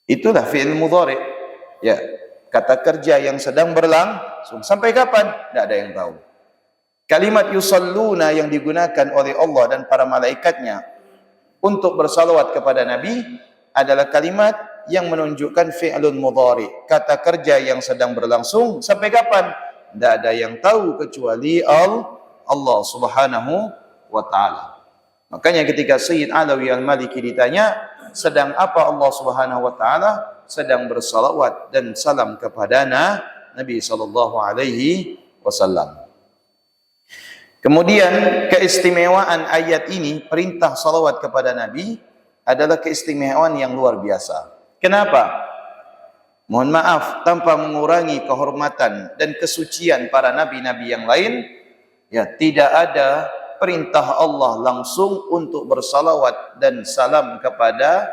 Itulah fi'il mudhari'. Ya, kata kerja yang sedang berlangsung. Sampai kapan? Tidak ada yang tahu. Kalimat yusalluna yang digunakan oleh Allah dan para malaikatnya untuk bersalawat kepada Nabi adalah kalimat yang menunjukkan fi'lun mudhari', kata kerja yang sedang berlangsung. Sampai kapan? Tidak ada yang tahu kecuali Allah Subhanahu wa ta'ala. Makanya ketika Sayyid Alawi Al-Maliki ditanya, sedang apa Allah Subhanahu wa ta'ala? Sedang bersalawat dan salam kepada Nabi sallallahu alaihi wasallam. Kemudian keistimewaan ayat ini, perintah salawat kepada Nabi, adalah keistimewaan yang luar biasa. Kenapa? Mohon maaf, tanpa mengurangi kehormatan dan kesucian para nabi-nabi yang lain, ya, tidak ada perintah Allah langsung untuk bersalawat dan salam kepada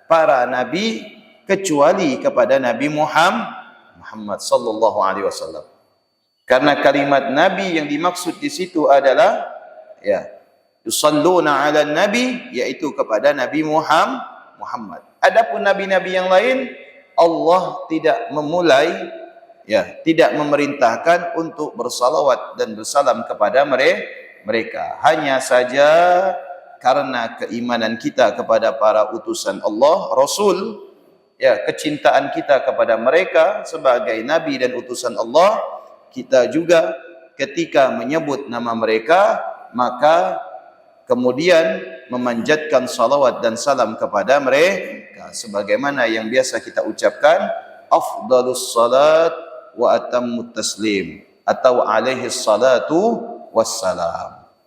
para nabi kecuali kepada Nabi Muhammad sallallahu alaihi wasallam. Karena kalimat nabi yang dimaksud di situ adalah, ya, yusalluna 'alan nabi, yaitu kepada Nabi Muhammad. Adapun nabi-nabi yang lain, Allah tidak memulai, ya, tidak memerintahkan untuk bersalawat dan bersalam kepada mereka. Hanya saja karena keimanan kita kepada para utusan Allah, Rasul, ya, kecintaan kita kepada mereka sebagai nabi dan utusan Allah, kita juga ketika menyebut nama mereka, maka kemudian memanjatkan salawat dan salam kepada mereka, sebagaimana yang biasa kita ucapkan, afdalus salat wa atammut taslim, atau alaihi salatu wassalam.